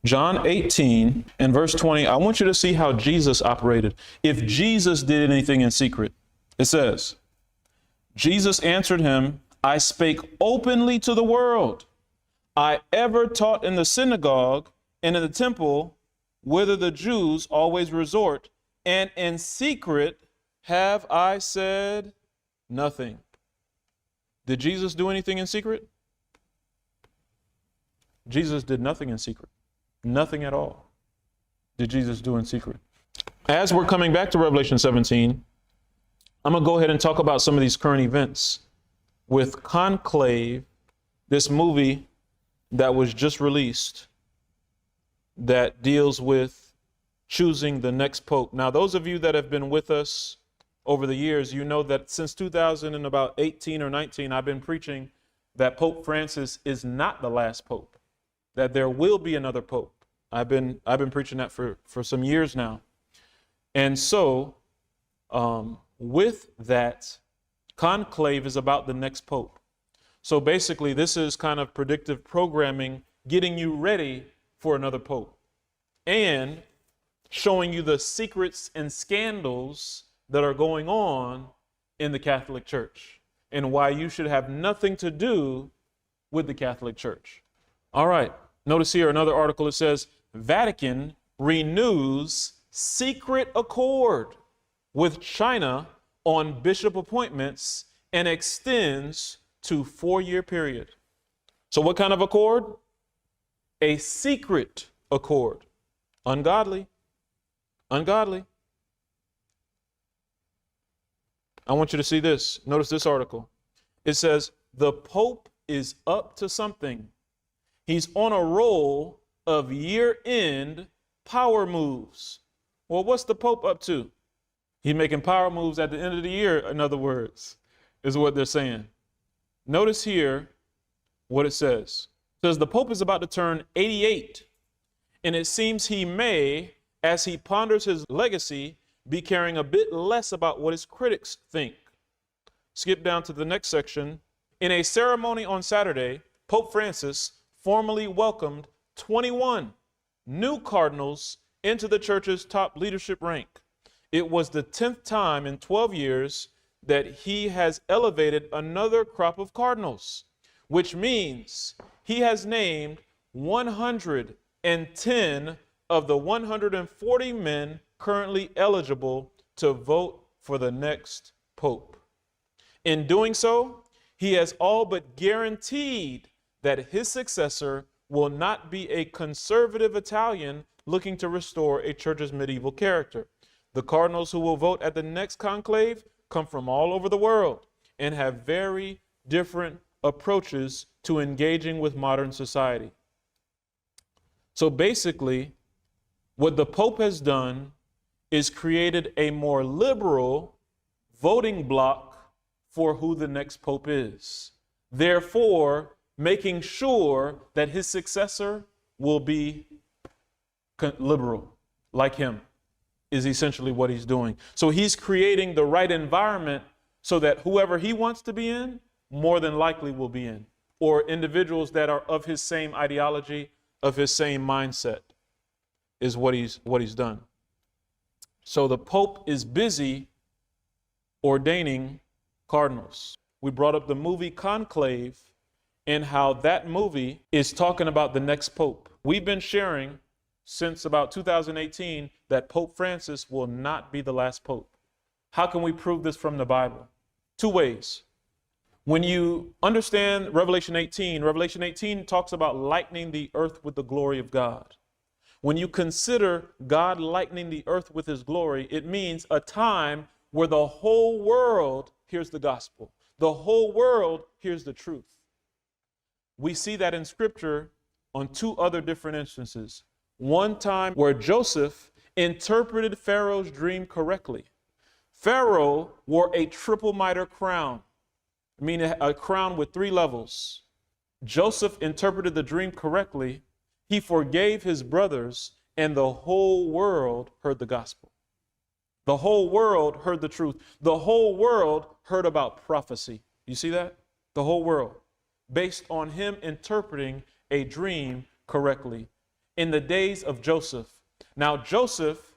John 18 and verse 20, I want you to see how Jesus operated. If Jesus did anything in secret, it says, Jesus answered him, I spake openly to the world. I ever taught in the synagogue and in the temple, whither the Jews always resort, and in secret have I said nothing. Did Jesus do anything in secret? Jesus did nothing in secret. Nothing at all did Jesus do in secret. As we're coming back to Revelation 17, I'm going to go ahead and talk about some of these current events with Conclave, this movie that was just released that deals with choosing the next pope. Now, those of you that have been with us over the years, you know that since 2018 or 19, I've been preaching that Pope Francis is not the last pope, that there will be another pope. I've been preaching that for some years now. And so with that, Conclave is about the next pope. So basically, this is kind of predictive programming, getting you ready for another pope and showing you the secrets and scandals that are going on in the Catholic Church and why you should have nothing to do with the Catholic Church. All right. Notice here another article. It says, Vatican renews secret accord with China on bishop appointments and extends to 4-year period. So what kind of accord? A secret accord. Ungodly. Ungodly. I want you to see this. Notice this article. It says, the Pope is up to something. He's on a roll of year-end power moves. Well, what's the Pope up to? He's making power moves at the end of the year, in other words, is what they're saying. Notice here what it says. It says the Pope is about to turn 88, and it seems he may, as he ponders his legacy, be caring a bit less about what his critics think. Skip down to the next section. In a ceremony on Saturday, Pope Francis formally welcomed 21 new cardinals into the church's top leadership rank. It was the 10th time in 12 years that he has elevated another crop of cardinals, which means he has named 110 of the 140 men currently eligible to vote for the next pope. In doing so, he has all but guaranteed that his successor will not be a conservative Italian looking to restore a church's medieval character. The cardinals who will vote at the next conclave come from all over the world and have very different approaches to engaging with modern society. So basically, what the Pope has done is created a more liberal voting bloc for who the next Pope is. Therefore, making sure that his successor will be liberal, like him, is essentially what he's doing. So he's creating the right environment so that whoever he wants to be in, more than likely will be in, or individuals that are of his same ideology, of his same mindset, is what he's done. So the Pope is busy ordaining cardinals. We brought up the movie Conclave and how that movie is talking about the next Pope. We've been sharing since about 2018 that Pope Francis will not be the last Pope. How can we prove this from the Bible? 2 ways. When you understand Revelation 18 talks about lightening the earth with the glory of God. When you consider God lightening the earth with his glory, it means a time where the whole world hears the gospel. The whole world hears the truth. We see that in scripture on 2 other different instances. One time where Joseph interpreted Pharaoh's dream correctly. Pharaoh wore a triple mitre crown, meaning a crown with 3 levels. Joseph interpreted the dream correctly. He forgave his brothers, and the whole world heard the gospel. The whole world heard the truth. The whole world heard about prophecy. You see that? The whole world, based on him interpreting a dream correctly. in the days of Joseph. Now, Joseph,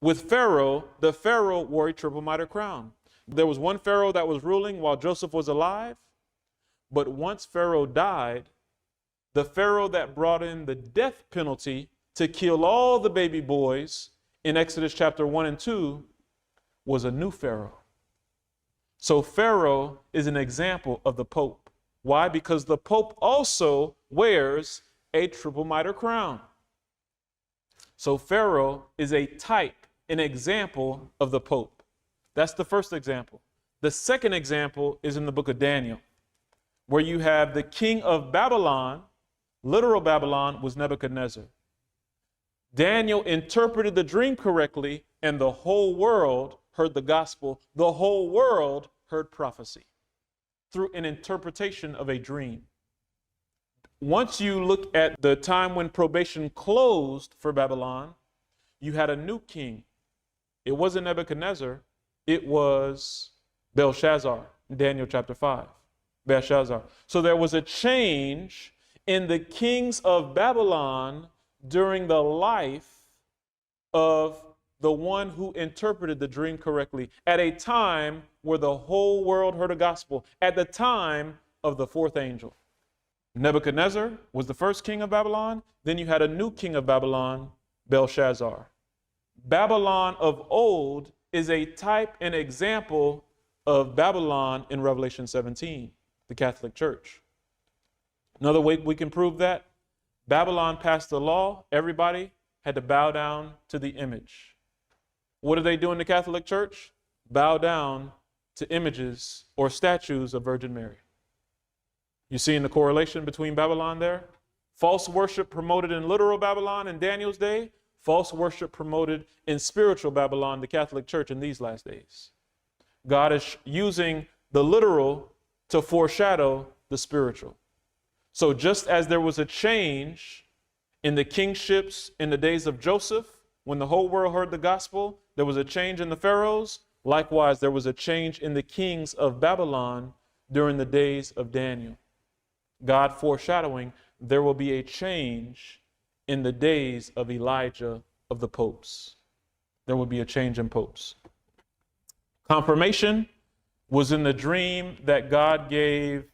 with Pharaoh, the Pharaoh wore a triple mitre crown. There was one Pharaoh that was ruling while Joseph was alive. But once Pharaoh died, the Pharaoh that brought in the death penalty to kill all the baby boys in Exodus chapter 1 and 2 was a new Pharaoh. So Pharaoh is an example of the Pope. Why? Because the Pope also wears a triple mitre crown. So Pharaoh is a type, an example of the Pope. That's the first example. The second example is in the book of Daniel, where you have the king of Babylon. Literal Babylon was Nebuchadnezzar. Daniel interpreted the dream correctly, and the whole world heard the gospel. The whole world heard prophecy through an interpretation of a dream. Once you look at the time when probation closed for Babylon, you had a new king. It wasn't Nebuchadnezzar, it was Belshazzar, Daniel chapter 5. Belshazzar. So there was a change in the kings of Babylon during the life of the one who interpreted the dream correctly, at a time where the whole world heard a gospel, at the time of the fourth angel. Nebuchadnezzar was the first king of Babylon. Then you had a new king of Babylon, Belshazzar. Babylon of old is a type and example of Babylon in Revelation 17, the Catholic Church. Another way we can prove that, Babylon passed a law. Everybody had to bow down to the image. What do they do in the Catholic Church? Bow down to images or statues of Virgin Mary. You see in the correlation between Babylon there? False worship promoted in literal Babylon in Daniel's day, false worship promoted in spiritual Babylon, the Catholic Church, in these last days. God is using the literal to foreshadow the spiritual. So just as there was a change in the kingships in the days of Joseph, when the whole world heard the gospel, there was a change in the pharaohs. Likewise, there was a change in the kings of Babylon during the days of Daniel. God foreshadowing there will be a change in the days of Elijah of the popes. There will be a change in popes. Confirmation was in the dream that God gave,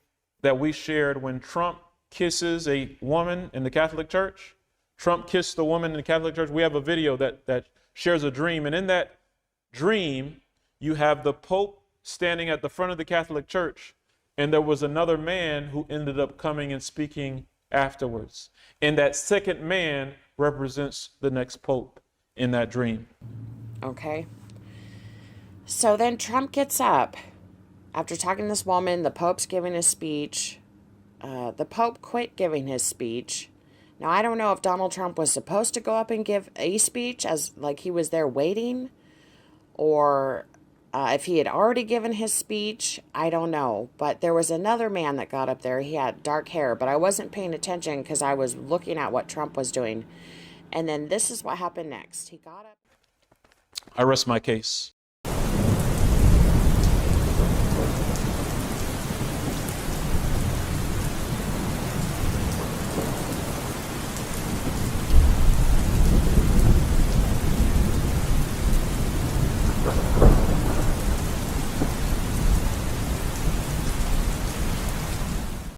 that we shared when Trump kisses a woman in the Catholic Church. Trump kissed a woman in the Catholic Church. We have a video that shares a dream. And in that dream, you have the Pope standing at the front of the Catholic Church. And there was another man who ended up coming and speaking afterwards. And that second man represents the next Pope in that dream. Okay. So then Trump gets up. After talking to this woman, the Pope's giving a speech. The Pope quit giving his speech. Now, I don't know if Donald Trump was supposed to go up and give a speech as like he was there waiting, or if he had already given his speech. I don't know. But there was another man that got up there. He had dark hair, but I wasn't paying attention because I was looking at what Trump was doing. And then this is what happened next. He got up. I rest my case.